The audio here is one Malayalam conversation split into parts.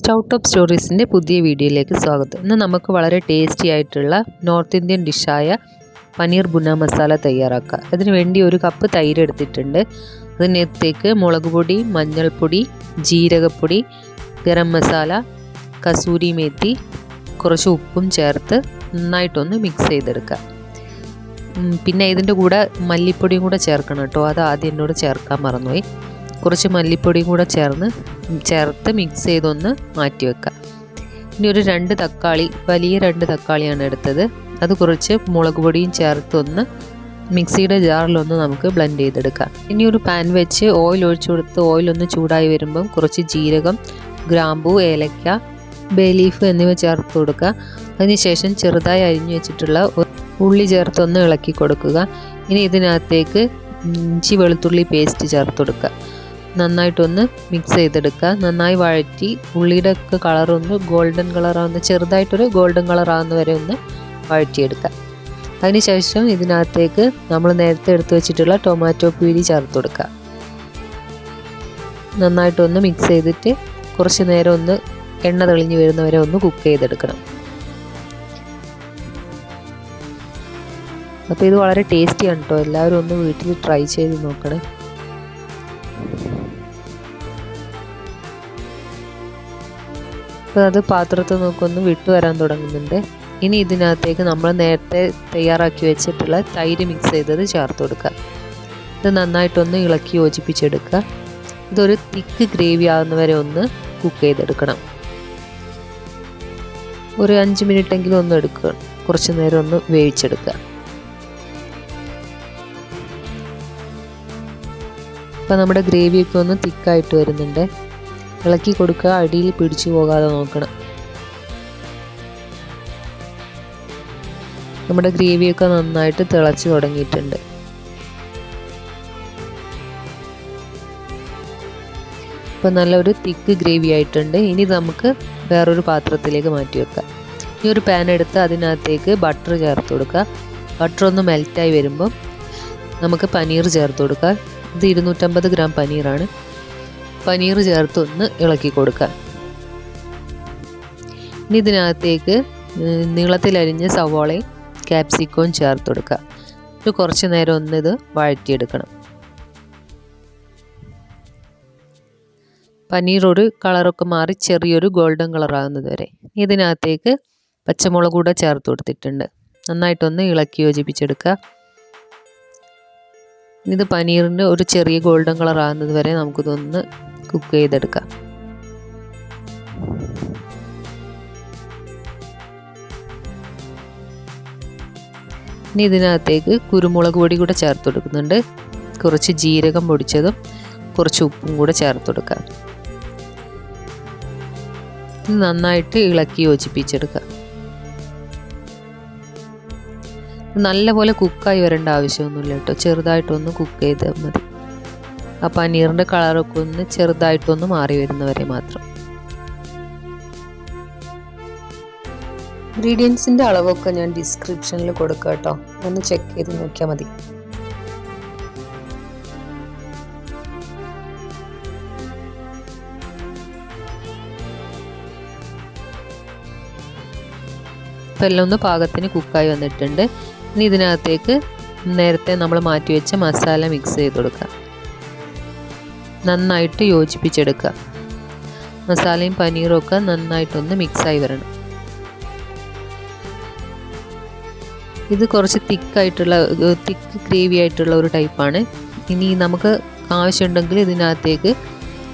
സ്റ്റൗ ടോപ്പ് സ്റ്റോറീസിൻ്റെ പുതിയ വീഡിയോയിലേക്ക് സ്വാഗതം. ഇന്ന് നമുക്ക് വളരെ ടേസ്റ്റി ആയിട്ടുള്ള നോർത്ത് ഇന്ത്യൻ ഡിഷായ പനീർ ബുന മസാല തയ്യാറാക്കാം. അതിന് വേണ്ടി ഒരു കപ്പ് തൈര് എടുത്തിട്ടുണ്ട്. അതിനകത്തേക്ക് മുളക് പൊടി, മഞ്ഞൾപ്പൊടി, ജീരകപ്പൊടി, ഗരം മസാല, കസൂരി മേത്തി, കുറച്ച് ഉപ്പും ചേർത്ത് നന്നായിട്ടൊന്ന് മിക്സ് ചെയ്തെടുക്കുക. പിന്നെ ഇതിൻ്റെ കൂടെ മല്ലിപ്പൊടിയും കൂടെ ചേർക്കണം കേട്ടോ. അത് ആദ്യം എന്നോട് ചേർക്കാൻ മറന്നുപോയി. കുറച്ച് മല്ലിപ്പൊടിയും കൂടെ ചേർത്ത് മിക്സ് ചെയ്തൊന്ന് മാറ്റി വെക്കുക. ഇനി ഒരു 2 തക്കാളി, വലിയ 2 തക്കാളിയാണ് എടുത്തത്. അത് കുറച്ച് മുളക് പൊടിയും ചേർത്തൊന്ന് മിക്സിയുടെ ജാറിലൊന്ന് നമുക്ക് ബ്ലെൻഡ് ചെയ്തെടുക്കാം. ഇനി ഒരു പാൻ വെച്ച് ഓയിൽ ഒഴിച്ചു കൊടുത്ത് ഓയിലൊന്ന് ചൂടായി വരുമ്പം കുറച്ച് ജീരകം, ഗ്രാമ്പൂ, ഏലക്ക, ബേ ലീഫ് എന്നിവ ചേർത്ത് കൊടുക്കുക. അതിനുശേഷം ചെറുതായി അരിഞ്ഞു വെച്ചിട്ടുള്ള ഉള്ളി ചേർത്തൊന്ന് ഇളക്കി കൊടുക്കുക. ഇനി ഇതിനകത്തേക്ക് ഇഞ്ചി വെളുത്തുള്ളി പേസ്റ്റ് ചേർത്ത് കൊടുക്കുക. നന്നായിട്ടൊന്ന് മിക്സ് ചെയ്തെടുക്കുക. നന്നായി വഴറ്റി ഉള്ളിയുടെ ഒക്കെ കളറൊന്ന് ഗോൾഡൻ കളറാവുന്ന, ചെറുതായിട്ടൊരു ഗോൾഡൻ കളറാവുന്ന വരെ ഒന്ന് വഴറ്റിയെടുക്കുക. അതിനുശേഷം ഇതിനകത്തേക്ക് നമ്മൾ നേരത്തെ എടുത്തു വെച്ചിട്ടുള്ള ടൊമാറ്റോ പ്യൂരി ചേർത്ത് കൊടുക്കുക. നന്നായിട്ടൊന്ന് മിക്സ് ചെയ്തിട്ട് കുറച്ച് നേരം ഒന്ന് എണ്ണ തെളിഞ്ഞ് വരുന്നവരെ ഒന്ന് കുക്ക് ചെയ്തെടുക്കണം. അപ്പോൾ ഇത് വളരെ ടേസ്റ്റിയാണ് കേട്ടോ. എല്ലാവരും ഒന്ന് വീട്ടിൽ ട്രൈ ചെയ്ത് നോക്കണേ. അപ്പോൾ അത് പാത്രത്തിൽ നോക്കൊന്ന് വിട്ടു വരാൻ തുടങ്ങുന്നുണ്ട്. ഇനി ഇതിനകത്തേക്ക് നമ്മൾ നേരത്തെ തയ്യാറാക്കി വെച്ചിട്ടുള്ള തൈര് മിക്സ് ചെയ്തത് ചേർത്ത് കൊടുക്കുക. ഇത് നന്നായിട്ടൊന്ന് ഇളക്കി യോജിപ്പിച്ചെടുക്കുക. ഇതൊരു തിക്ക് ഗ്രേവി ആകുന്നവരെ ഒന്ന് കുക്ക് ചെയ്തെടുക്കണം. ഒരു 5 മിനിറ്റെങ്കിലും ഒന്ന് എടുക്കുക. കുറച്ച് നേരം ഒന്ന് വേവിച്ചെടുക്കുക. അപ്പോൾ നമ്മുടെ ഗ്രേവിയൊക്കെ ഒന്ന് തിക്കായിട്ട് വരുന്നുണ്ട്. ഇളക്കി കൊടുക്കുക. അടിയിൽ പിടിച്ചു പോകാതെ നോക്കണം. നമ്മുടെ ഗ്രേവിയൊക്കെ നന്നായിട്ട് തിളച്ച് തുടങ്ങിയിട്ടുണ്ട്. അപ്പോൾ നല്ലൊരു തിക്ക് ഗ്രേവി ആയിട്ടുണ്ട്. ഇനി നമുക്ക് വേറൊരു പാത്രത്തിലേക്ക് മാറ്റി വെക്കാം. ഈ ഒരു പാൻ എടുത്ത് അതിനകത്തേക്ക് ബട്ടർ ചേർത്ത് കൊടുക്കുക. ബട്ടർ ഒന്ന് മെൽറ്റായി വരുമ്പം നമുക്ക് പനീർ ചേർത്ത് കൊടുക്കുക. ഇത് 250 ഗ്രാം പനീറാണ്. പനീർ ചേർത്ത് ഒന്ന് ഇളക്കി കൊടുക്കുക. ഇനി ഇതിനകത്തേക്ക് നീളത്തിലരിഞ്ഞ സവോളയും ക്യാപ്സിക്കവും ചേർത്ത് കൊടുക്കുക. ഇത് കുറച്ച് നേരം ഒന്ന് ഇത് വഴറ്റിയെടുക്കണം. പനീർ ഒരു കളറൊക്കെ മാറി ചെറിയൊരു ഗോൾഡൻ കളറാകുന്നത് വരെ. ഇതിനകത്തേക്ക് പച്ചമുളക് കൂടെ ചേർത്ത് കൊടുത്തിട്ടുണ്ട്. നന്നായിട്ടൊന്ന് ഇളക്കി യോജിപ്പിച്ചെടുക്കുക. ഇത് പനീറിൻ്റെ ഒരു ചെറിയ ഗോൾഡൻ കളർ ആകുന്നത് വരെ നമുക്കിതൊന്ന് കുക്ക് ചെയ്തെടുക്കാം. ഇനി ഇതിനകത്തേക്ക് കുരുമുളക് പൊടി കൂടെ ചേർത്ത് കൊടുക്കുന്നുണ്ട്. കുറച്ച് ജീരകം പൊടിച്ചതും കുറച്ച് ഉപ്പും കൂടെ ചേർത്ത് കൊടുക്കാം. ഇത് നന്നായിട്ട് ഇളക്കി യോജിപ്പിച്ചെടുക്കുക. നല്ലപോലെ കുക്കായി വരേണ്ട ആവശ്യമൊന്നുമില്ല കേട്ടോ. ചെറുതായിട്ടൊന്ന് കുക്ക് ചെയ്താൽ മതി. ആ പനീറിൻ്റെ കളറൊക്കെ ഒന്ന് ചെറുതായിട്ടൊന്ന് മാറി വരുന്നവരെ മാത്രം. ഇൻഗ്രീഡിയൻസിൻ്റെ അളവൊക്കെ ഞാൻ ഡിസ്ക്രിപ്ഷനിൽ കൊടുക്കാം കേട്ടോ. ഒന്ന് ചെക്ക് ചെയ്ത് നോക്കിയാൽ മതി. ഇപ്പം എല്ലാം ഒന്ന് പാകത്തിന് കുക്കായി വന്നിട്ടുണ്ട്. ഇനി ഇതിനകത്തേക്ക് നേരത്തെ നമ്മൾ മാറ്റി വെച്ച മസാല മിക്സ് ചെയ്ത് കൊടുക്കുക. നന്നായിട്ട് യോജിപ്പിച്ചെടുക്കുക. മസാലയും പനീറും ഒക്കെ നന്നായിട്ടൊന്ന് മിക്സായി വരണം. ഇത് കുറച്ച് തിക്ക് ഗ്രേവി ആയിട്ടുള്ള ഒരു ടൈപ്പാണ്. ഇനി നമുക്ക് ആവശ്യമുണ്ടെങ്കിൽ ഇതിനകത്തേക്ക്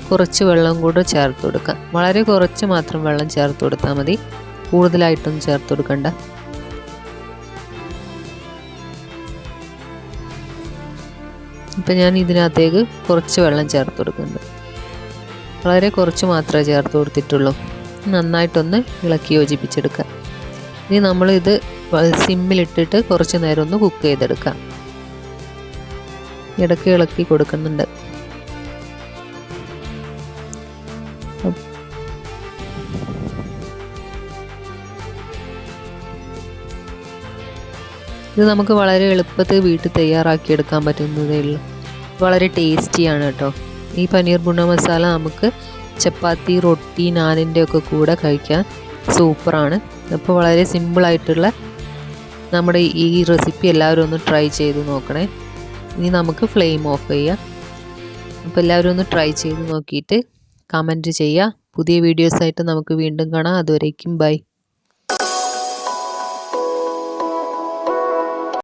കുറച്ച് വെള്ളം കൂടെ ചേർത്ത് കൊടുക്കാം. വളരെ കുറച്ച് മാത്രം വെള്ളം ചേർത്ത് കൊടുത്താൽ മതി. കൂടുതലായിട്ടൊന്നും ചേർത്ത് കൊടുക്കണ്ട. ഇപ്പം ഞാൻ ഇതിനകത്തേക്ക് കുറച്ച് വെള്ളം ചേർത്ത് കൊടുക്കുന്നുണ്ട്. വളരെ കുറച്ച് മാത്രമേ ചേർത്ത് കൊടുത്തിട്ടുള്ളൂ. നന്നായിട്ടൊന്ന് ഇളക്കി യോജിപ്പിച്ചെടുക്കാം. ഇനി നമ്മളിത് സിമ്മിലിട്ടിട്ട് കുറച്ച് നേരം ഒന്ന് കുക്ക് ചെയ്തെടുക്കാം. ഇടയ്ക്ക് ഇളക്കി കൊടുക്കുന്നുണ്ട്. ഇത് നമുക്ക് വളരെ എളുപ്പത്തിൽ വീട്ടിൽ തയ്യാറാക്കിയെടുക്കാൻ പറ്റുന്നതേ ഉള്ളൂ. വളരെ ടേസ്റ്റിയാണ് കേട്ടോ. ഈ പനീർ ബുന മസാല നമുക്ക് ചപ്പാത്തി, റൊട്ടി, നാനിൻ്റെ ഒക്കെ കൂടെ കഴിക്കാൻ സൂപ്പറാണ്. അപ്പോൾ വളരെ സിമ്പിളായിട്ടുള്ള നമ്മുടെ ഈ റെസിപ്പി എല്ലാവരും ഒന്ന് ട്രൈ ചെയ്ത് നോക്കണേ. ഇനി നമുക്ക് ഫ്ലെയിം ഓഫ് ചെയ്യാം. അപ്പോൾ എല്ലാവരും ഒന്ന് ട്രൈ ചെയ്ത് നോക്കിയിട്ട് കമൻറ്റ് ചെയ്യുക. പുതിയ വീഡിയോസായിട്ട് നമുക്ക് വീണ്ടും കാണാം. അതുവരേക്കും ബൈ.